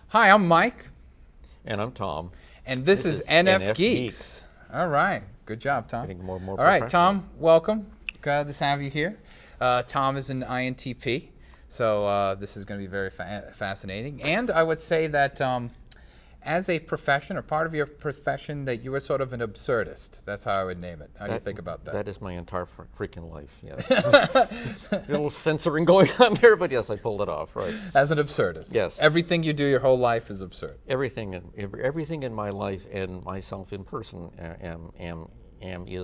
Hi, I'm Mike. And I'm Tom. And this is NFGeeks. All right. Good job, Tom. Getting more and more All right, professional. Tom, welcome. Glad to have you here. Tom is an INTP, so this is going to be very fascinating. And I would say that as a profession, or part of your profession, that you are sort of an absurdist. That's how I would name it. How do you think about that? That is my entire freaking life, yes. A little censoring going on there, but yes, I pulled it off, right. As an absurdist. Yes. Everything you do your whole life is absurd. Everything in my life and myself in person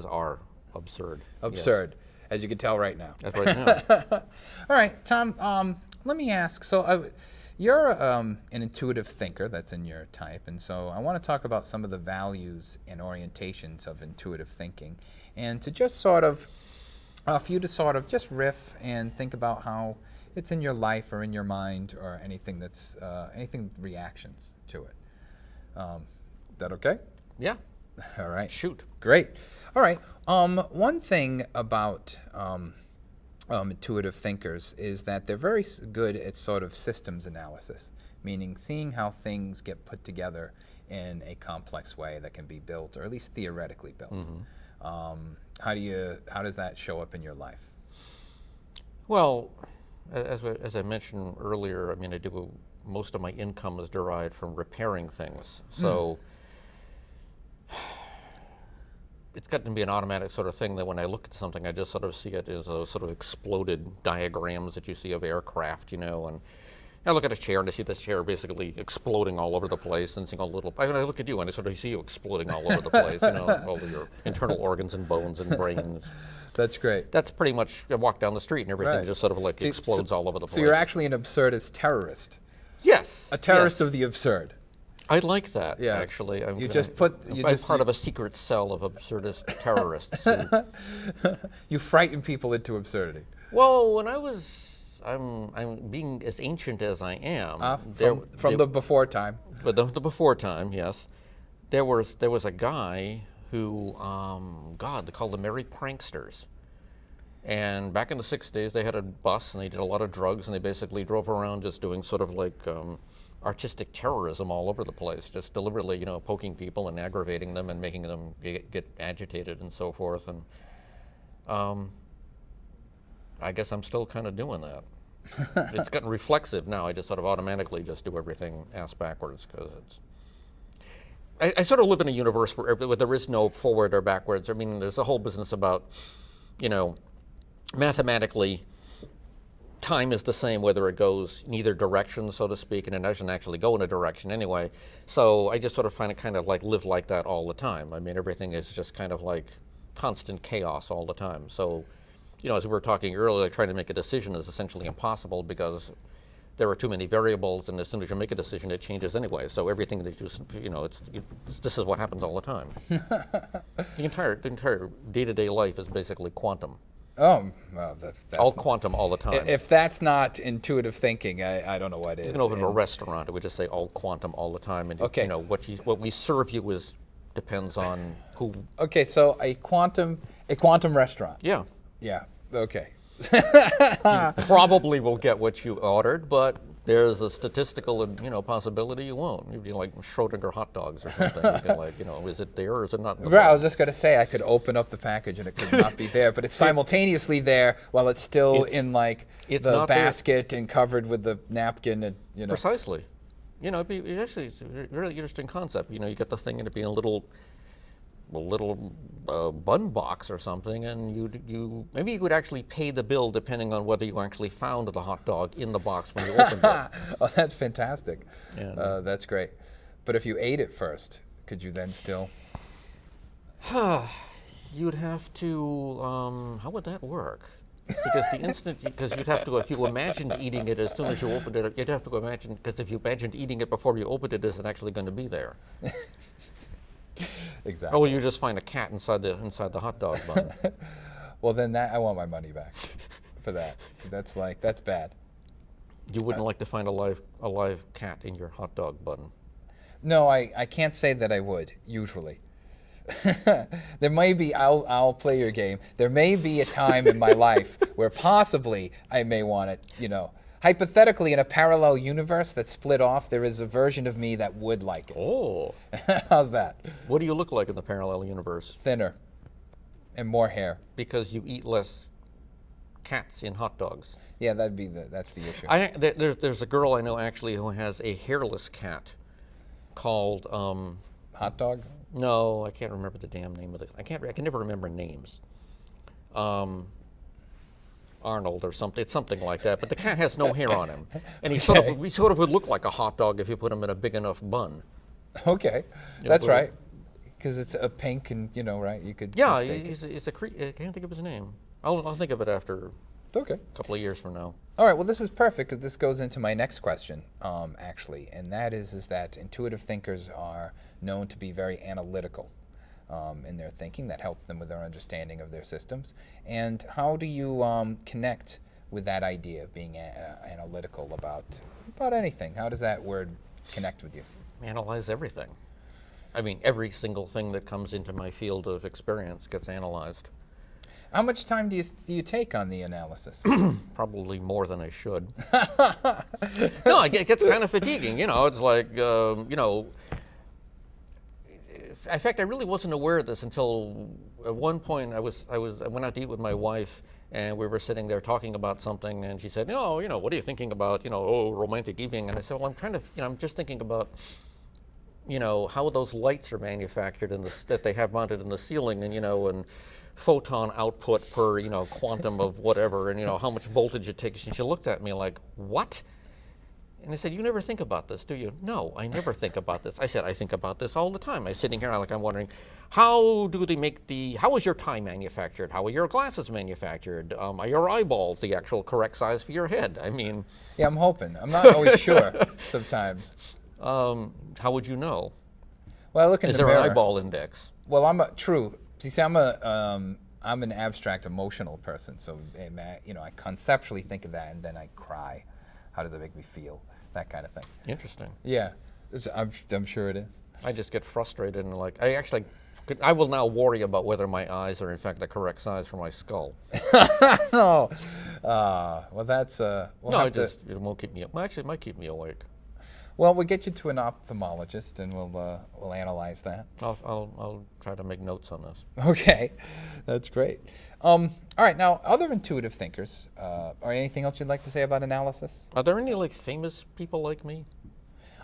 are absurd. Absurd, as you can tell right now. That's right now. All right, Tom, let me ask, so you're an intuitive thinker, that's in your type, and so I want to talk about some of the values and orientations of intuitive thinking, and to just sort of, for you to sort of just riff and think about how it's in your life or in your mind or anything that's, reactions to it. That okay? Yeah. All right. Shoot. Great. All right. One thing about intuitive thinkers is that they're very good at sort of systems analysis, meaning seeing how things get put together in a complex way that can be built, or at least theoretically built. Mm-hmm. How does that show up in your life? Well, as I mentioned earlier, I mean, most of my income is derived from repairing things, so. It's gotten to be an automatic sort of thing that when I look at something, I just sort of see it as a sort of exploded diagrams that you see of aircraft, and I look at a chair and I see this chair basically exploding all over the place and seeing I look at you and I sort of see you exploding all over the place, all of your internal organs and bones and brains. That's great. That's pretty much, I walk down the street and everything just sort of like explodes all over the place. So you're actually an absurdist terrorist. Yes. A terrorist of the absurd. I like that, actually. I'm part of a secret cell of absurdist terrorists. You frighten people into absurdity. Well, when I'm being as ancient as I am. From the before time. But the before time, yes. There was a guy who, they called them merry pranksters. And back in the 60s, they had a bus and they did a lot of drugs and they basically drove around just doing sort of like artistic terrorism all over the place, just deliberately, poking people and aggravating them and making them get agitated and so forth. And I guess I'm still kind of doing that. It's gotten reflexive now. I just sort of automatically just do everything ass backwards because I sort of live in a universe where there is no forward or backwards. I mean, there's a whole business about, mathematically, time is the same whether it goes in either direction, so to speak, and it doesn't actually go in a direction anyway. So I just sort of find it kind of like live like that all the time. I mean, everything is just kind of like constant chaos all the time. So, as we were talking earlier, trying to make a decision is essentially impossible because there are too many variables, and as soon as you make a decision, it changes anyway. So everything that this is what happens all the time. The entire day-to-day life is basically quantum. Oh, well, that's all quantum all the time. If that's not intuitive thinking, I don't know what is. You can open a restaurant, it would just say all quantum all the time, and what we serve you depends on who. Okay, so a quantum restaurant. Yeah. Yeah. Okay. You probably will get what you ordered, but there's a statistical possibility you won't. You'd be like Schrodinger hot dogs or something. You'd be like, is it there or is it not? Right, I was just going to say I could open up the package and it could not be there, but it's simultaneously there while it's still in the basket there and covered with the napkin and Precisely. It's a really interesting concept. You get the thing and it being a little bun box or something, and maybe you would actually pay the bill depending on whether you actually found the hot dog in the box when you opened it. Oh, that's fantastic. Yeah. That's great. But if you ate it first, could you then still? You'd have to. How would that work? Because the instant, because you'd have to, if you imagined eating it as soon as you opened it, you'd have to go imagine, because if you imagined eating it before you opened it, is it actually going to be there? Exactly. Or will you just find a cat inside the hot dog bun? Well, then I want my money back for that. That's bad. You wouldn't like to find a live cat in your hot dog bun. No, I can't say that I would, usually. There may be, I'll play your game. There may be a time in my life where possibly I may want it, Hypothetically, in a parallel universe that's split off, there is a version of me that would like it. Oh. How's that? What do you look like in the parallel universe? Thinner and more hair. Because you eat less cats in hot dogs. Yeah, that's the issue. There's a girl I know actually who has a hairless cat called Hot dog? No, I can't remember the damn name of it. I can never remember names. Arnold or something. It's something like that. But the cat has no hair on him, and he sort of would look like a hot dog if you put him in a big enough bun. Okay, that's right. Because it's a pink and right. You could. Yeah, he's a I can't think of his name. I'll think of it after. Okay. A couple of years from now. All right. Well, this is perfect because this goes into my next question, actually, and that is that intuitive thinkers are known to be very analytical in their thinking. That helps them with their understanding of their systems. And how do you connect with that idea of being analytical about anything? How does that word connect with you? Analyze everything. I mean, every single thing that comes into my field of experience gets analyzed. How much time do you take on the analysis? Probably more than I should. No, it gets kind of fatiguing. It's like, in fact, I really wasn't aware of this until at one point I went out to eat with my wife, and we were sitting there talking about something, and she said, what are you thinking about, romantic evening? And I said, well, I'm just thinking about, how those lights are manufactured that they have mounted in the ceiling, and photon output per, quantum of whatever, and, how much voltage it takes. And she looked at me like, what? And I said, you never think about this, do you? No, I never think about this. I said, I think about this all the time. I'm sitting here, I'm wondering, how is your tie manufactured? How are your glasses manufactured? Are your eyeballs the actual correct size for your head? I mean. Yeah, I'm hoping. I'm not always sure sometimes. How would you know? Well, I look in the mirror. Is there an eyeball index? Well, true. See, I'm an abstract emotional person, so I conceptually think of that, and then I cry. How does it make me feel? That kind of thing. Interesting. Yeah, I'm sure it is. I just get frustrated and I will now worry about whether my eyes are in fact the correct size for my skull. Oh, well, that's it won't keep me up. Well, actually, it might keep me awake. Well, we'll get you to an ophthalmologist, and we'll analyze that. I'll try to make notes on this. Okay, that's great. All right, now other intuitive thinkers. Or anything else you'd like to say about analysis? Are there any famous people like me?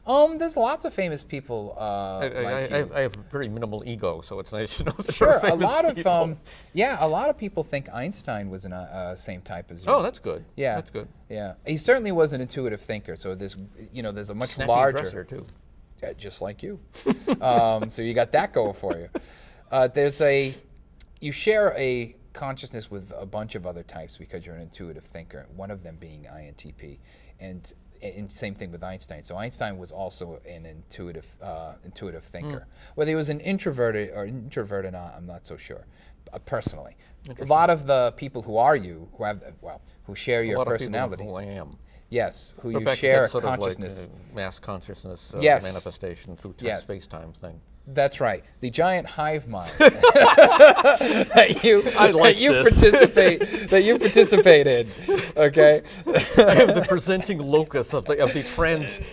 There's lots of famous people. I have very minimal ego, so it's nice to know that Sure, there are famous people. A lot of people think Einstein was the same type as you. Oh, that's good. Yeah, that's good. Yeah, he certainly was an intuitive thinker. So there's a much Snappy larger. dresser too. Just like you. So you got that going for you. You share a consciousness with a bunch of other types because you're an intuitive thinker. One of them being INTP, and same thing with Einstein. So Einstein was also an intuitive thinker. Whether he was an introverted or not, I'm not so sure. Personally, a lot of the people who share your personality. A lot of people who I am. Yes, who Rebecca you share sort consciousness. of like mass consciousness Yes. manifestation through space-time thing. That's right. The giant hive mind that you participate in. Okay. I am the presenting locus of the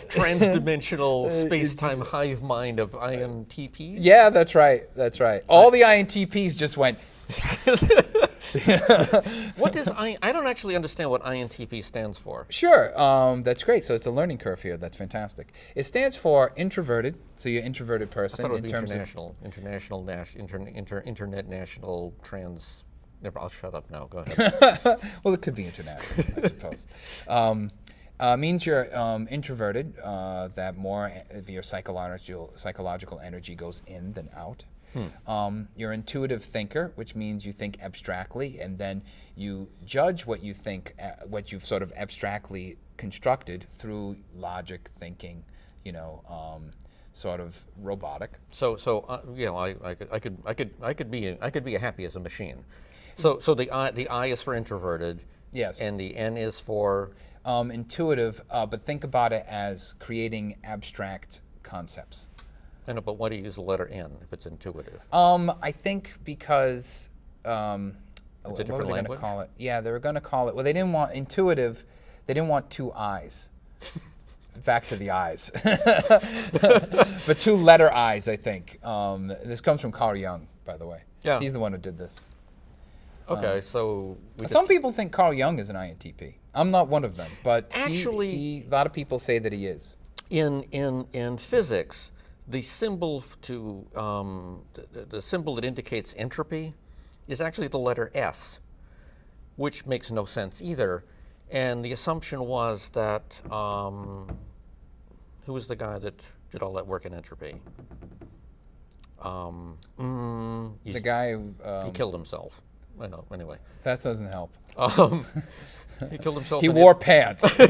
trans-dimensional space-time hive mind of INTPs. Yeah, that's right. That's right. All the INTPs just went, yes. What is I don't actually understand what INTP stands for. Sure, that's great. So it's a learning curve here. That's fantastic. It stands for introverted. So you're an introverted person I thought it would in be terms internet national trans. Never. I'll shut up now. Go ahead. Well, it could be international, I suppose. Means you're introverted. That more of your psychological energy goes in than out. You're an intuitive thinker, which means you think abstractly, and then you judge what you think, what you've sort of abstractly constructed through logic, thinking, sort of robotic. So I could be happy as a machine. So the I is for introverted. Yes. And the N is for intuitive, but think about it as creating abstract concepts. I know, but why do you use the letter N if it's intuitive? I think because It's a what different were they going language? to call it? Yeah, they were going to call it. Well, they didn't want intuitive. They didn't want two I's. Back to the I's, but two letter I's. I think this comes from Carl Jung, by the way. Yeah. He's the one who did this. Okay, so Some people think Carl Jung is an INTP. I'm not one of them, but Actually- a lot of people say that he is. in physics, the symbol the symbol that indicates entropy is actually the letter S, which makes no sense either. And the assumption was that who was the guy that did all that work in entropy? The guy who, he killed himself. I know. Anyway, that doesn't help. he killed himself. He wore pants. He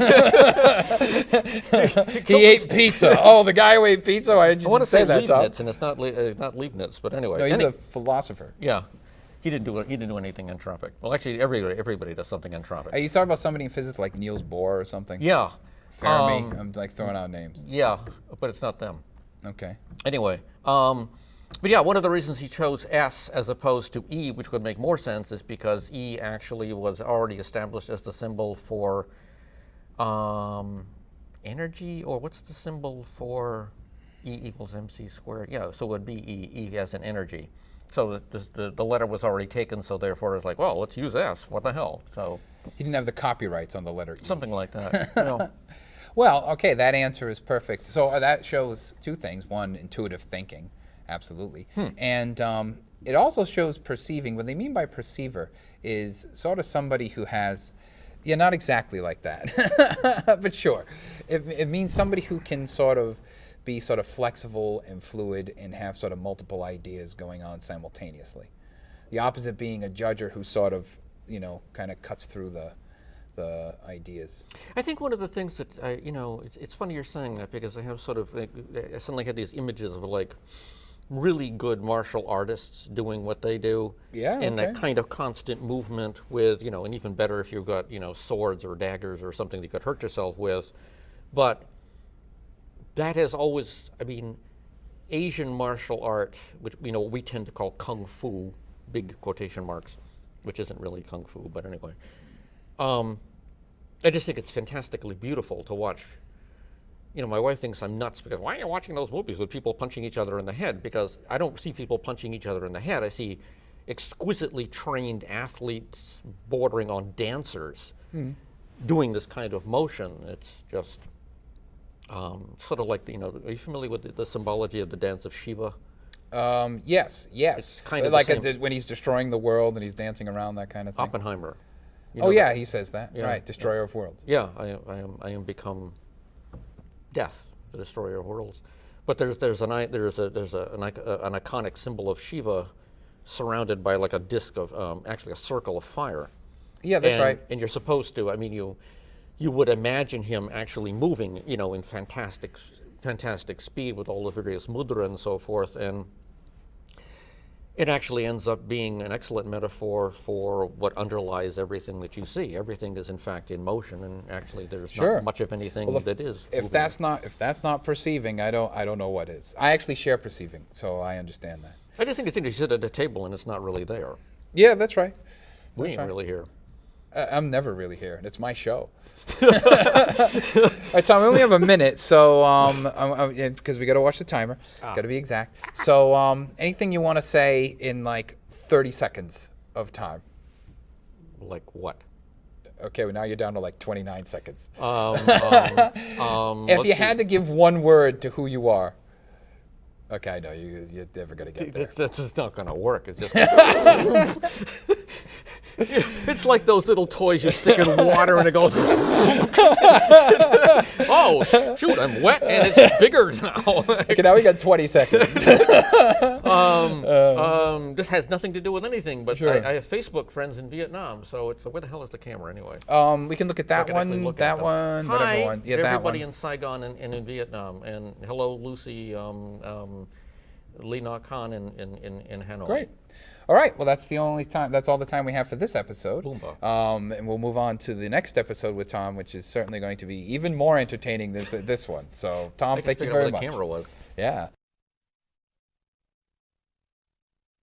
ate pizza. Oh, the guy who ate pizza. Why did you I want to just say say that, Tom? Leibniz, and it's not Leibniz, but anyway. No, he's a philosopher. Yeah, he didn't do anything entropic. Well, actually, everybody does something entropic. Are you talking about somebody in physics like Niels Bohr or something? Yeah. Fermi. I'm like throwing out names. Yeah, but it's not them. Okay. Anyway, but yeah, one of the reasons he chose S as opposed to E, which would make more sense, is because E actually was already established as the symbol for energy, or what's the symbol for E equals mc squared? Yeah, so it would be E as an energy. So the letter was already taken, so therefore it's like, well, let's use S. What the hell? So He didn't have the copyrights on the letter E. something like that. You know. Well, okay, that answer is perfect. So that shows two things. One, intuitive thinking, absolutely. And it also shows perceiving. What they mean by perceiver is sort of somebody who has, yeah, not exactly like that, but sure. It means somebody who can sort of be sort of flexible and fluid and have sort of multiple ideas going on simultaneously. The opposite being a judger who sort of, kind of cuts through the ideas. I think one of the things that it's funny you're saying that, because I have sort of I suddenly had these images of like really good martial artists doing what they do. Yeah, and that okay. kind of constant movement with and even better if you've got swords or daggers or something that you could hurt yourself with, but that has always, Asian martial art, which we tend to call kung fu, big quotation marks, which isn't really kung fu, but anyway. I just think it's fantastically beautiful to watch. My wife thinks I'm nuts because why are you watching those movies with people punching each other in the head? Because I don't see people punching each other in the head. I see exquisitely trained athletes bordering on dancers doing this kind of motion. It's just sort of like, are you familiar with the symbology of the dance of Shiva? Yes. It's kind of like the same. when he's destroying the world and he's dancing around, that kind of thing. Oppenheimer. Yeah, he says that. Yeah. Right, destroyer of worlds. Yeah, I am become death, the destroyer of worlds. But there's an iconic symbol of Shiva surrounded by like a disc of actually a circle of fire. Yeah, that's right. And you're supposed to. You would imagine him actually moving, in fantastic speed with all the various mudra and so forth, and it actually ends up being an excellent metaphor for what underlies everything that you see. Everything is in fact in motion, and actually there's not much of anything that is. If that's not perceiving, I don't know what is. I actually share perceiving, so I understand that. I just think it's interesting. You sit at a table and it's not really there. Yeah, that's right. We ain't really here. I'm never really here. It's my show. All right, Tom, we only have a minute, so because we got to watch the timer, got to be exact. So, anything you want to say in like 30 seconds of time? Like what? Okay, well now you're down to like 29 seconds. If you had to give one word to who you are. Okay, I know you're never gonna get there. That's just not gonna work. It's just. It's like those little toys you stick in water and it goes. Oh, shoot, I'm wet and it's bigger now. Okay, now we got 20 seconds. This has nothing to do with anything, but Sure. I have Facebook friends in Vietnam, so it's where the hell is the camera anyway? We can look at that can actually one, look that at them. one, Hi, whatever one. Yeah, that everybody one. in Saigon and in Vietnam, and hello, Lucy, Lee Na Khan in Hanoi. Great. All right. Well, that's the only time. That's all the time we have for this episode. Boomba. And we'll move on to the next episode with Tom, which is certainly going to be even more entertaining than this one. So, Tom, thank you very much. The camera was. Yeah.